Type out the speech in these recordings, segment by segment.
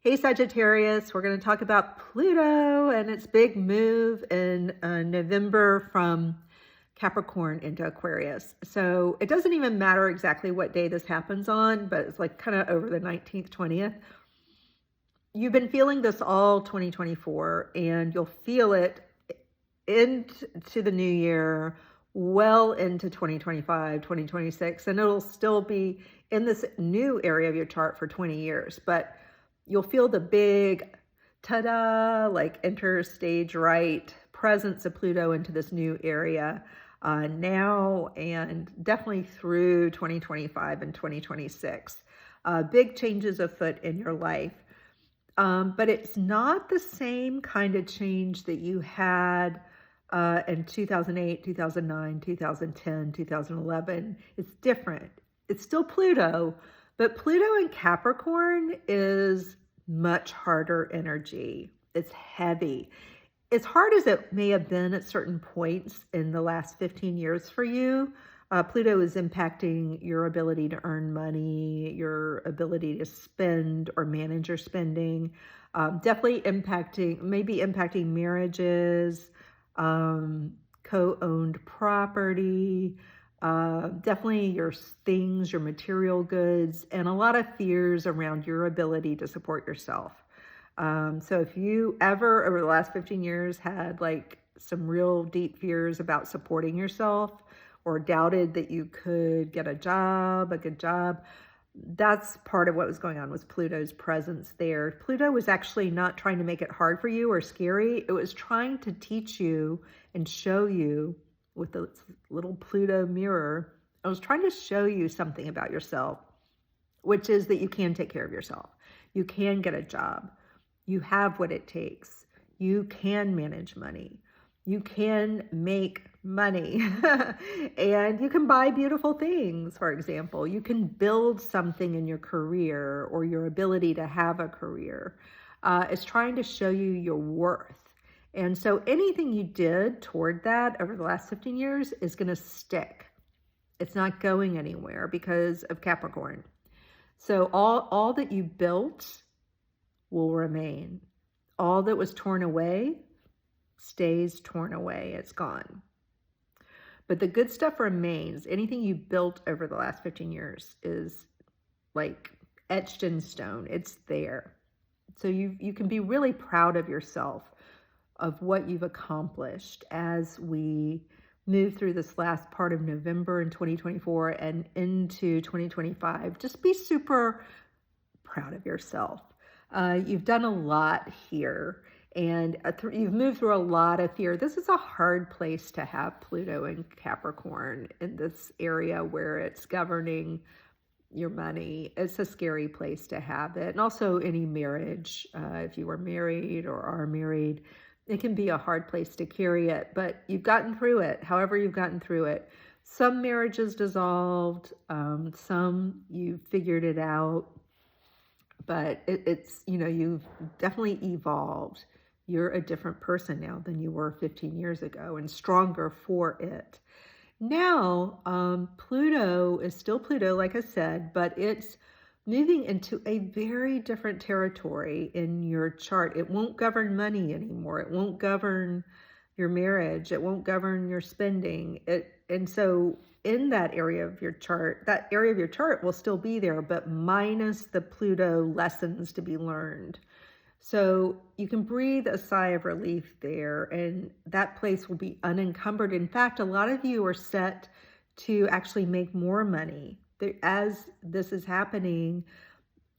Hey Sagittarius, we're going to talk about Pluto and its big move in November from Capricorn into Aquarius. So it doesn't even matter exactly what day this happens on, but it's like kind of over the 19th, 20th. You've been feeling this all 2024, and you'll feel it into the new year, well into 2025, 2026, and it'll still be in this new area of your chart for 20 years. But you'll feel the big ta-da, like enter stage right presence of Pluto into this new area now and definitely through 2025 and 2026. Big changes afoot in your life. But it's not the same kind of change that you had in 2008, 2009, 2010, 2011. It's different. It's still Pluto, but Pluto in Capricorn is much harder energy. It's heavy. As hard as it may have been at certain points in the last 15 years for you, Pluto is impacting your ability to earn money, your ability to spend or manage your spending, definitely maybe impacting marriages, co-owned property, definitely your things, your material goods, and a lot of fears around your ability to support yourself. So if you ever, over the last 15 years, had like some real deep fears about supporting yourself or doubted that you could get a good job, that's part of what was going on with Pluto's presence there. Pluto was actually not trying to make it hard for you or scary. It was trying to teach you and show you with the little Pluto mirror. I was trying to show you something about yourself, which is that you can take care of yourself. You can get a job. You have what it takes. You can manage money. You can make money and you can buy beautiful things. For example, you can build something in your career or your ability to have a career. It's trying to show you your worth. And so anything you did toward that over the last 15 years is going to stick. It's not going anywhere because of Capricorn. So all that you built will remain. All that was torn away stays torn away. It's gone. But the good stuff remains. Anything you built over the last 15 years is like etched in stone. It's there. So you can be really proud of yourself, of what you've accomplished as we move through this last part of November in 2024 and into 2025. Just be super proud of yourself. You've done a lot here, and you've moved through a lot of fear. This is a hard place to have Pluto in Capricorn in this area where it's governing your money. It's a scary place to have it. And also any marriage, if you were married or are married, it can be a hard place to carry it, but you've gotten through it. However you've gotten through it. Some marriages dissolved, some you figured it out, but it's, you've definitely evolved. You're a different person now than you were 15 years ago and stronger for it. Now, Pluto is still Pluto, like I said, but it's moving into a very different territory in your chart. It won't govern money anymore. It won't govern your marriage. It won't govern your spending. And so in that area of your chart will still be there, but minus the Pluto lessons to be learned. So you can breathe a sigh of relief there, and that place will be unencumbered. In fact, a lot of you are set to actually make more money. As this is happening,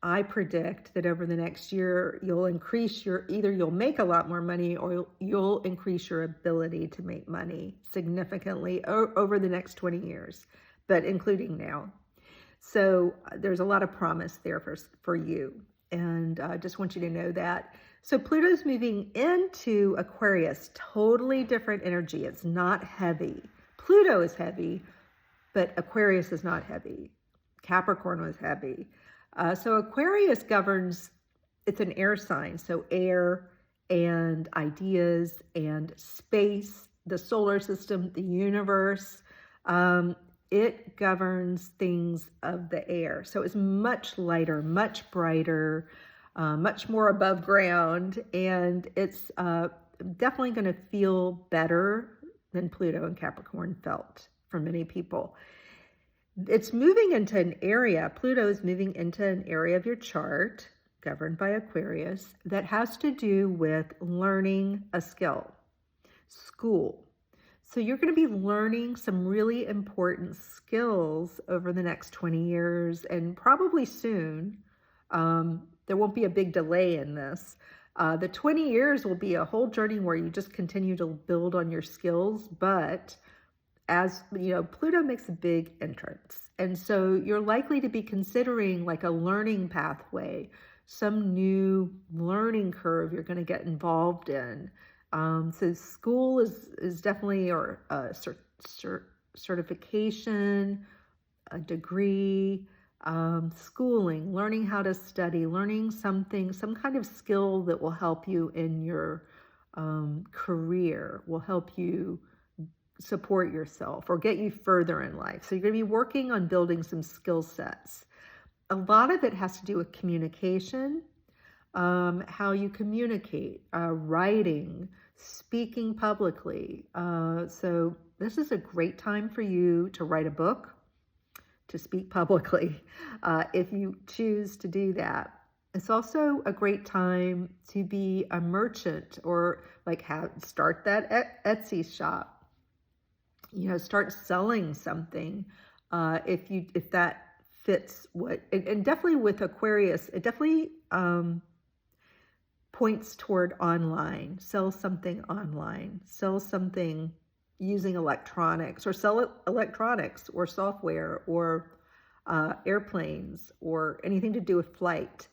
I predict that over the next year, you'll make a lot more money or you'll increase your ability to make money significantly over the next 20 years, but including now. So there's a lot of promise there for you. And I just want you to know that. So Pluto's moving into Aquarius, totally different energy. It's not heavy. Pluto is heavy, but Aquarius is not heavy. Capricorn was heavy. So Aquarius governs, it's an air sign, so air and ideas and space, the solar system, the universe. It governs things of the air. So it's much lighter, much brighter. much more above ground, and it's definitely going to feel better than Pluto and Capricorn felt for many people. It's moving into an area, Pluto is moving into an area of your chart governed by Aquarius that has to do with learning a skill, school. So you're going to be learning some really important skills over the next 20 years and probably soon. There won't be a big delay in this. The 20 years will be a whole journey where you just continue to build on your skills, but as you know, Pluto makes a big entrance. And so you're likely to be considering like a learning pathway, some new learning curve you're going to get involved in. So school is definitely, or certification, a degree, schooling, learning how to study, learning something, some kind of skill that will help you in your career, will help you support yourself or get you further in life. So you're going to be working on building some skill sets. A lot of it has to do with communication, how you communicate, writing, speaking publicly. So this is a great time for you to write a book, to speak publicly, if you choose to do that. It's also a great time to be a merchant or like start that Etsy shop. You know, start selling something if that fits what, and definitely with Aquarius, it definitely points toward online. Sell something online, sell something using electronics, or sell electronics or software or airplanes or anything to do with flight,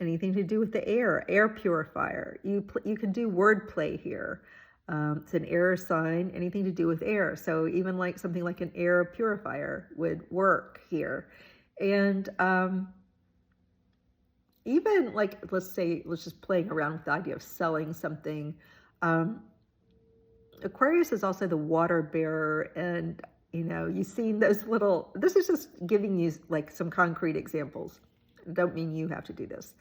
anything to do with the air purifier. You can do wordplay here. It's an air sign, anything to do with air. So even like something like an air purifier would work here. And even like, let's just playing around with the idea of selling something. Aquarius is also the water bearer, and you know, you've seen those little, this is just giving you like some concrete examples. Don't mean you have to do this.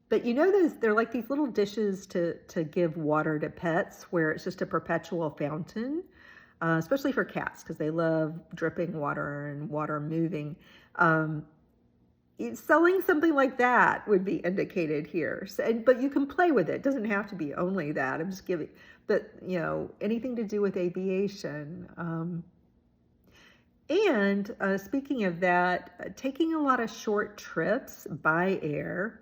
But you know, they're like these little dishes to give water to pets, where it's just a perpetual fountain, especially for cats, because they love dripping water and water moving. Selling something like that would be indicated here. So, but you can play with it. It doesn't have to be only that. I'm just giving, but you know, anything to do with aviation. And speaking of that, taking a lot of short trips by air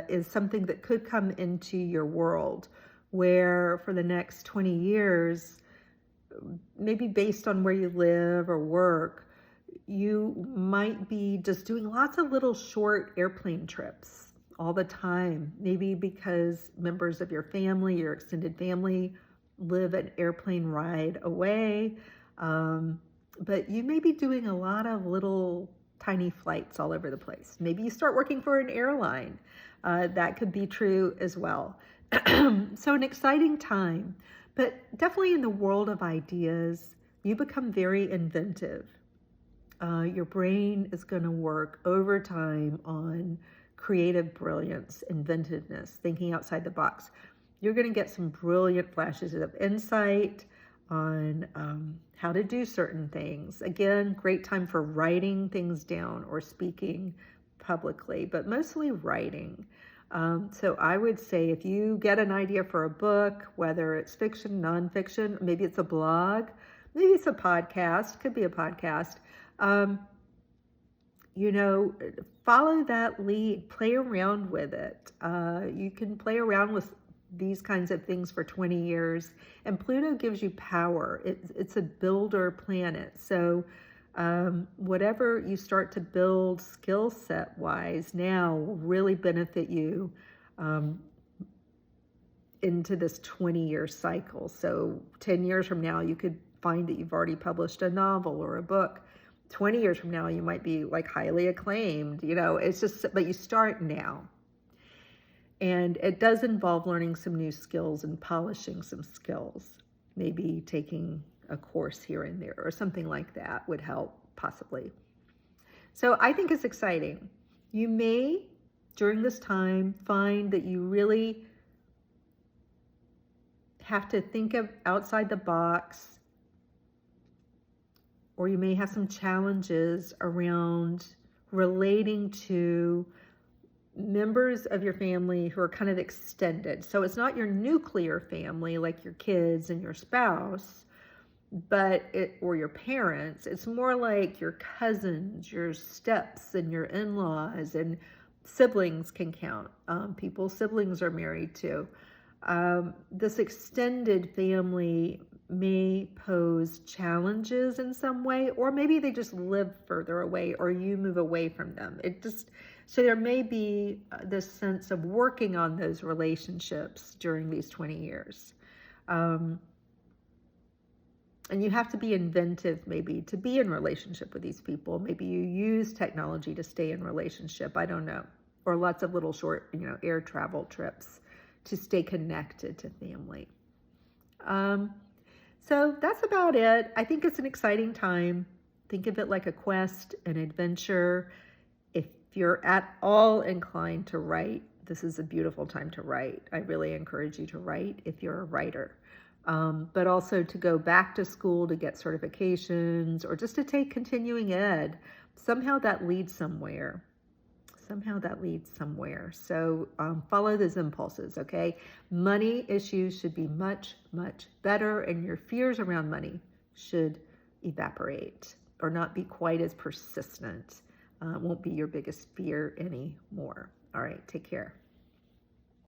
is something that could come into your world, where for the next 20 years, maybe based on where you live or work, you might be just doing lots of little short airplane trips all the time. Maybe because members of your family, your extended family, live an airplane ride away. But you may be doing a lot of little tiny flights all over the place. Maybe you start working for an airline. That could be true as well. So an exciting time, but definitely in the world of ideas, you become very inventive. Your brain is going to work overtime on creative brilliance, inventiveness, thinking outside the box. You're going to get some brilliant flashes of insight on how to do certain things. Again, great time for writing things down or speaking publicly, but mostly writing. So I would say if you get an idea for a book, whether it's fiction, nonfiction, maybe it's a blog, maybe it's a podcast, could be a podcast, you know, follow that lead, play around with it. You can play around with these kinds of things for 20 years. And Pluto gives you power. It's a builder planet. So whatever you start to build skill set wise now will really benefit you into this 20-year cycle. So 10 years from now, you could find that you've already published a novel or a book. 20 years from now, you might be like highly acclaimed. You know, it's just, but you start now. And it does involve learning some new skills and polishing some skills. Maybe taking a course here and there or something like that would help, possibly. So I think it's exciting. You may during this time, find that you really have to think of outside the box, or you may have some challenges around relating to members of your family who are kind of extended. So it's not your nuclear family like your kids and your spouse, or your parents. It's more like your cousins, your steps, and your in-laws, and siblings can count. People's siblings are married too. This extended family may pose challenges in some way, or maybe they just live further away, or you move away from them. So there may be this sense of working on those relationships during these 20 years. And you have to be inventive, maybe, to be in relationship with these people. Maybe you use technology to stay in relationship. I don't know. Or lots of little short, air travel trips to stay connected to family. So that's about it. I think it's an exciting time. Think of it like a quest, an adventure. If you're at all inclined to write, this is a beautiful time to write. I really encourage you to write if you're a writer. But also to go back to school to get certifications, or just to take continuing ed. Somehow that leads somewhere. So follow those impulses, okay? Money issues should be much, much better, and your fears around money should evaporate or not be quite as persistent. It won't be your biggest fear anymore. All right, take care.